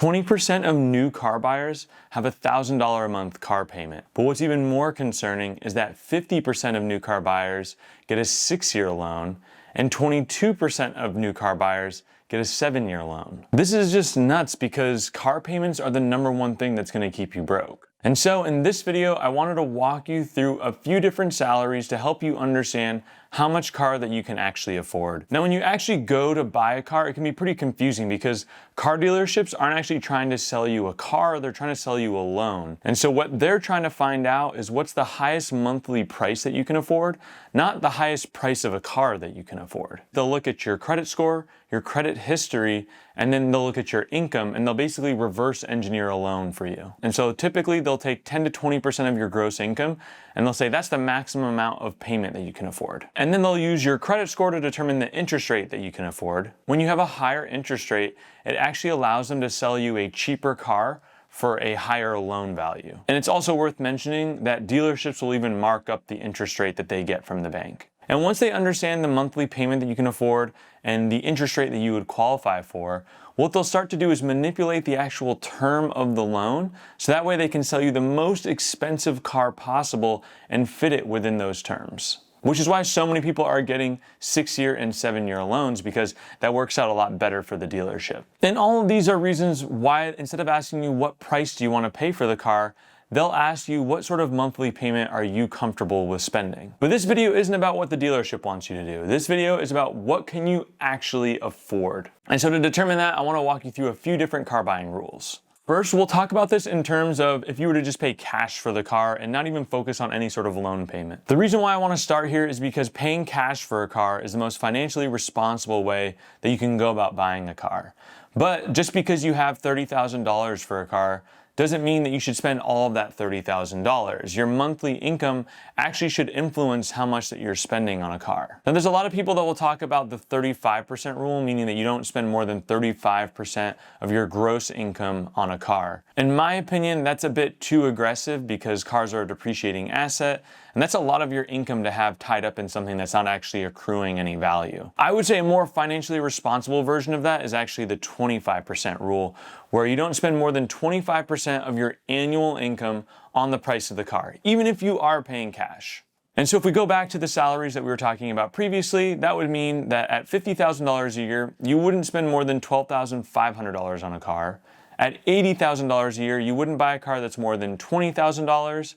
20% of new car buyers have a $1,000 a month car payment. But what's even more concerning is that 50% of new car buyers get a 6-year loan and 22% of new car buyers get a 7-year loan. This is just nuts because car payments are the #1 thing that's going to keep you broke. And so in this video, I wanted to walk you through a few different salaries to help you understand how much car that you can actually afford. Now, when you actually go to buy a car, it can be pretty confusing because car dealerships aren't actually trying to sell you a car, they're trying to sell you a loan. And so what they're trying to find out is what's the highest monthly price that you can afford, not the highest price of a car that you can afford. They'll look at your credit score, your credit history, and then they'll look at your income and they'll basically reverse engineer a loan for you. And so typically they'll take 10 to 20% of your gross income and they'll say that's the maximum amount of payment that you can afford. And then they'll use your credit score to determine the interest rate that you can afford. When you have a higher interest rate, it actually allows them to sell you a cheaper car for a higher loan value. And it's also worth mentioning that dealerships will even mark up the interest rate that they get from the bank. And once they understand the monthly payment that you can afford and the interest rate that you would qualify for, what they'll start to do is manipulate the actual term of the loan, so that way they can sell you the most expensive car possible and fit it within those terms. Which is why so many people are getting 6-year and 7-year loans, because that works out a lot better for the dealership. And all of these are reasons why, instead of asking you what price do you want to pay for the car, they'll ask you what sort of monthly payment are you comfortable with spending. But this video isn't about what the dealership wants you to do. This video is about what can you actually afford. And so to determine that, I want to walk you through a few different car buying rules. First, we'll talk about this in terms of if you were to just pay cash for the car and not even focus on any sort of loan payment. The reason why I want to start here is because paying cash for a car is the most financially responsible way that you can go about buying a car. But just because you have $30,000 for a car doesn't mean that you should spend all of that $30,000. Your monthly income actually should influence how much that you're spending on a car. Now, there's a lot of people that will talk about the 35% rule, meaning that you don't spend more than 35% of your gross income on a car. In my opinion, that's a bit too aggressive because cars are a depreciating asset, and that's a lot of your income to have tied up in something that's not actually accruing any value. I would say a more financially responsible version of that is actually the 25% rule, where you don't spend more than 25% of your annual income on the price of the car, even if you are paying cash. And so if we go back to the salaries that we were talking about previously, that would mean that at $50,000 a year, you wouldn't spend more than $12,500 on a car. At $80,000 a year, you wouldn't buy a car that's more than $20,000.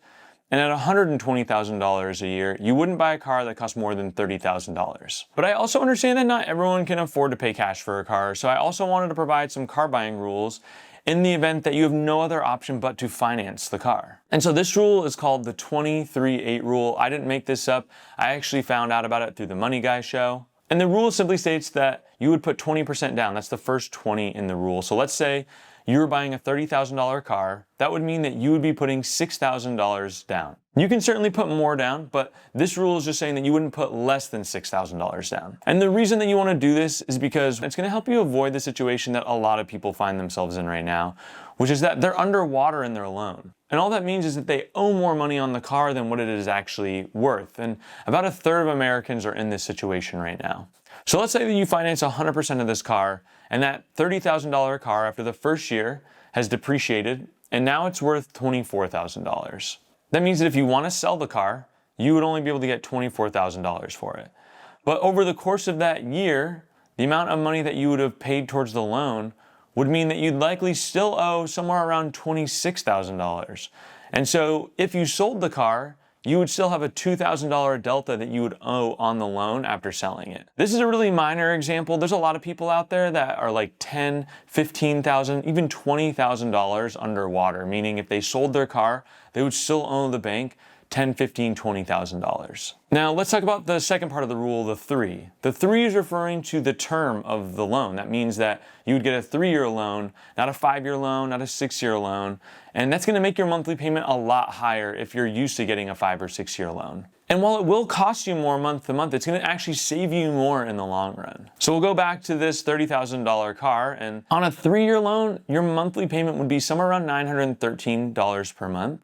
And at $120,000 a year, you wouldn't buy a car that costs more than $30,000. But I also understand that not everyone can afford to pay cash for a car, so I also wanted to provide some car buying rules in the event that you have no other option but to finance the car. And so this rule is called the 23-8 rule. I didn't make this up. I actually found out about it through the Money Guy show. And the rule simply states that you would put 20% down. That's the first 20 in the rule. So let's say you were buying a $30,000 car, that would mean that you would be putting $6,000 down. You can certainly put more down, but this rule is just saying that you wouldn't put less than $6,000 down. And the reason that you want to do this is because it's going to help you avoid the situation that a lot of people find themselves in right now, which is that they're underwater in their loan. And all that means is that they owe more money on the car than what it is actually worth. And about a third of Americans are in this situation right now. So let's say that you finance 100% of this car, and that $30,000 car after the first year has depreciated, and now it's worth $24,000. That means that if you want to sell the car, you would only be able to get $24,000 for it. But over the course of that year, the amount of money that you would have paid towards the loan would mean that you'd likely still owe somewhere around $26,000. And so if you sold the car, you would still have a $2,000 delta that you would owe on the loan after selling it. This is a really minor example. There's a lot of people out there that are like $10,000, $15,000, even $20,000 underwater, meaning if they sold their car, they would still owe the bank $10,000, $15,000, $20,000. Now let's talk about the second part of the rule, the 3. The 3 is referring to the term of the loan. That means that you would get a 3-year loan, not a 5-year loan, not a 6-year loan. And that's going to make your monthly payment a lot higher if you're used to getting a 5 or 6-year loan. And while it will cost you more month to month, it's going to actually save you more in the long run. So we'll go back to this $30,000 car, and on a 3-year loan, your monthly payment would be somewhere around $913 per month.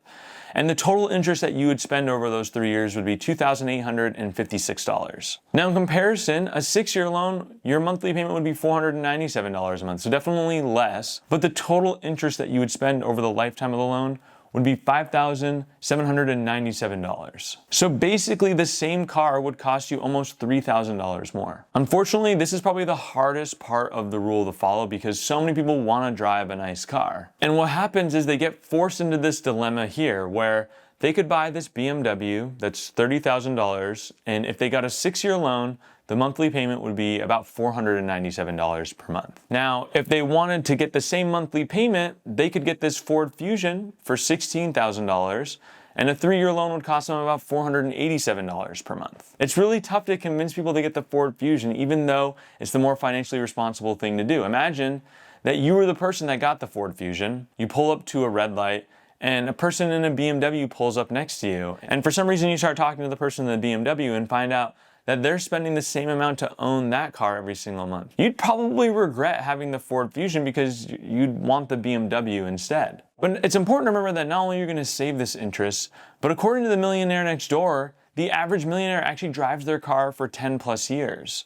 And the total interest that you would spend over those 3 years would be $2,856. Now in comparison, a 6-year loan, your monthly payment would be $497 a month, so definitely less, but the total interest that you would spend over the lifetime of the loan would be $5,797. So basically the same car would cost you almost $3,000 more. Unfortunately, this is probably the hardest part of the rule to follow because so many people want to drive a nice car. And what happens is they get forced into this dilemma here where they could buy this BMW that's $30,000, and if they got a 6-year loan, the monthly payment would be about $497 per month. Now, if they wanted to get the same monthly payment, they could get this Ford Fusion for $16,000, and a 3-year loan would cost them about $487 per month. It's really tough to convince people to get the Ford Fusion, even though it's the more financially responsible thing to do. Imagine that you were the person that got the Ford Fusion, you pull up to a red light, and a person in a BMW pulls up next to you, and for some reason you start talking to the person in the BMW and find out that they're spending the same amount to own that car every single month. You'd probably regret having the Ford Fusion because you'd want the BMW instead. But it's important to remember that not only are you going to save this interest, but according to the millionaire next door, the average millionaire actually drives their car for 10 plus years.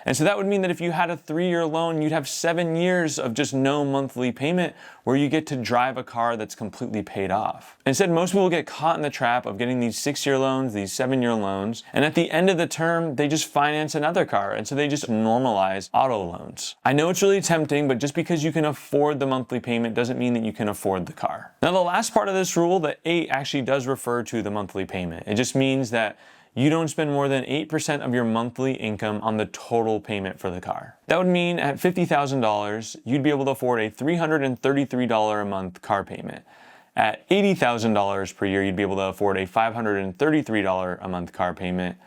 And so that would mean that if you had a 3-year loan, you'd have 7 years of just no monthly payment where you get to drive a car that's completely paid off. Instead, most people get caught in the trap of getting these 6-year loans, these 7-year loans, and at the end of the term, they just finance another car. And so they just normalize auto loans. I know it's really tempting, but just because you can afford the monthly payment doesn't mean that you can afford the car. Now, the last part of this rule, the 8, actually does refer to the monthly payment. It just means that you don't spend more than 8% of your monthly income on the total payment for the car. That would mean at $50,000, you'd be able to afford a $333 a month car payment. At $80,000 per year, you'd be able to afford a $533 a month car payment.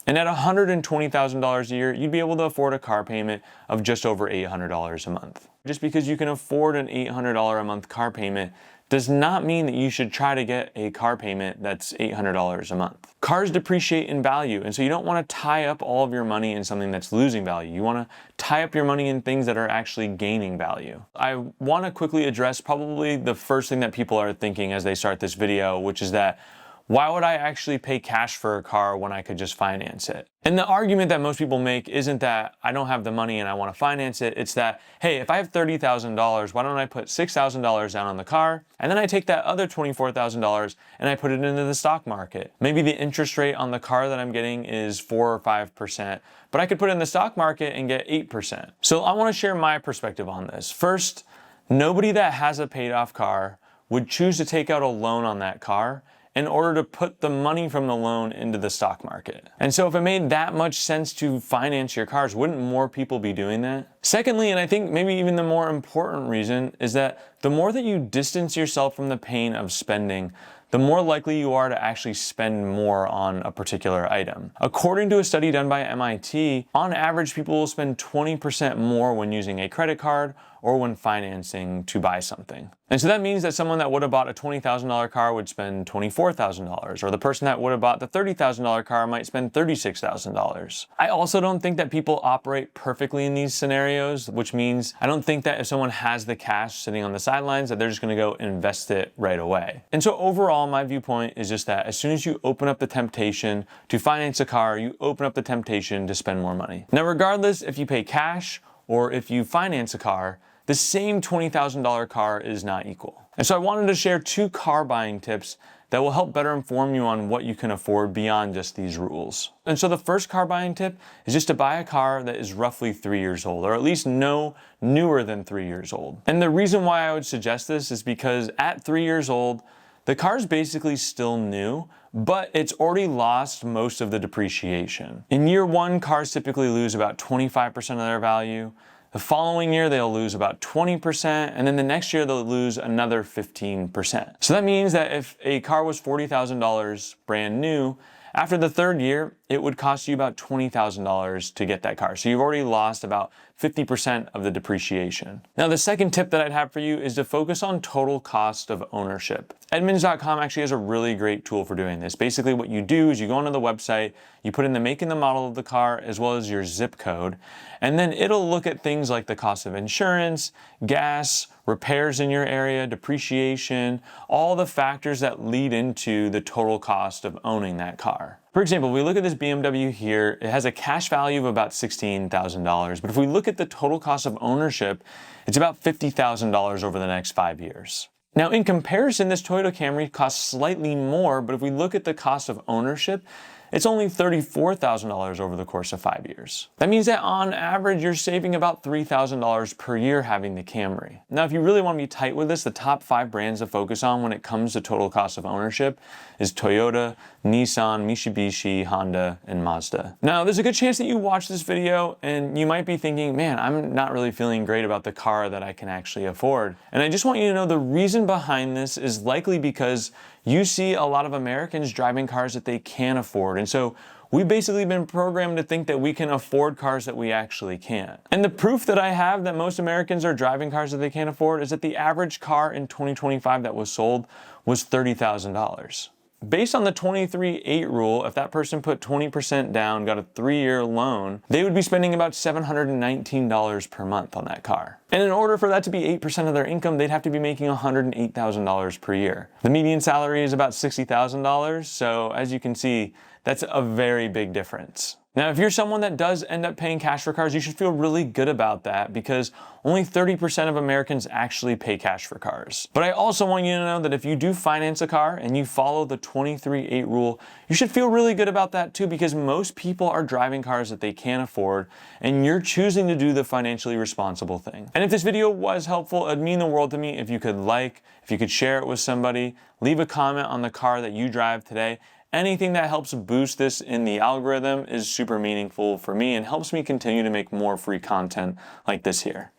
And at $120,000 a year, you'd be able to afford a car payment of just over $800 a month. Just because you can afford an $800 a month car payment does not mean that you should try to get a car payment that's $800 a month. Cars depreciate in value, and so you don't want to tie up all of your money in something that's losing value. You want to tie up your money in things that are actually gaining value. I want to quickly address probably the first thing that people are thinking as they start this video, which is that why would I actually pay cash for a car when I could just finance it? And the argument that most people make isn't that I don't have the money and I want to finance it. It's that, hey, if I have $30,000, why don't I put $6,000 down on the car? And then I take that other $24,000 and I put it into the stock market. Maybe the interest rate on the car that I'm getting is 4 or 5%, but I could put it in the stock market and get 8%. So I want to share my perspective on this. First, nobody that has a paid off car would choose to take out a loan on that car in order to put the money from the loan into the stock market. And so if it made that much sense to finance your cars, wouldn't more people be doing that? Secondly, and I think maybe even the more important reason, is that the more that you distance yourself from the pain of spending, the more likely you are to actually spend more on a particular item. According to a study done by MIT, on average, people will spend 20% more when using a credit card or when financing to buy something. And so that means that someone that would have bought a $20,000 car would spend $24,000, or the person that would have bought the $30,000 car might spend $36,000. I also don't think that people operate perfectly in these scenarios, which means I don't think that if someone has the cash sitting on the sidelines that they're just gonna go invest it right away. And so overall, my viewpoint is just that as soon as you open up the temptation to finance a car, you open up the temptation to spend more money. Now, regardless if you pay cash or if you finance a car, the same $20,000 car is not equal. And so I wanted to share 2 car buying tips that will help better inform you on what you can afford beyond just these rules. And so the first car buying tip is just to buy a car that is roughly 3 years old, or at least no newer than 3 years old. And the reason why I would suggest this is because at 3 years old, the car is basically still new, but it's already lost most of the depreciation. In year 1, cars typically lose about 25% of their value. The following year, they'll lose about 20%, and then the next year, they'll lose another 15%. So that means that if a car was $40,000 brand new, after the 3rd year, it would cost you about $20,000 to get that car. So you've already lost about 50% of the depreciation. Now, the second tip that I'd have for you is to focus on total cost of ownership. Edmunds.com actually has a really great tool for doing this. Basically, what you do is you go onto the website, you put in the make and the model of the car, as well as your zip code, and then it'll look at things like the cost of insurance, gas, repairs in your area, depreciation, all the factors that lead into the total cost of owning that car. For example, if we look at this BMW here, it has a cash value of about $16,000, but if we look at the total cost of ownership, it's about $50,000 over the next 5 years. Now, in comparison, this Toyota Camry costs slightly more, but if we look at the cost of ownership, it's only $34,000 over the course of 5 years. That means that on average, you're saving about $3,000 per year having the Camry. Now, if you really want to be tight with this, the top 5 brands to focus on when it comes to total cost of ownership is Toyota, Nissan, Mitsubishi, Honda, and Mazda. Now, there's a good chance that you watch this video and you might be thinking, man, I'm not really feeling great about the car that I can actually afford. And I just want you to know the reason behind this is likely because you see a lot of Americans driving cars that they can't afford. And so we've basically been programmed to think that we can afford cars that we actually can't. And the proof that I have that most Americans are driving cars that they can't afford is that the average car in 2025 that was sold was $30,000. Based on the 23-8 rule, if that person put 20% down, got a 3-year loan, they would be spending about $719 per month on that car. And in order for that to be 8% of their income, they'd have to be making $108,000 per year. The median salary is about $60,000, so as you can see, that's a very big difference. Now, if you're someone that does end up paying cash for cars, you should feel really good about that because only 30% of Americans actually pay cash for cars. But I also want you to know that if you do finance a car and you follow the 23-8 rule, you should feel really good about that too because most people are driving cars that they can't afford and you're choosing to do the financially responsible thing. And if this video was helpful, it'd mean the world to me if you could if you could share it with somebody, leave a comment on the car that you drive today. Anything that helps boost this in the algorithm is super meaningful for me and helps me continue to make more free content like this here.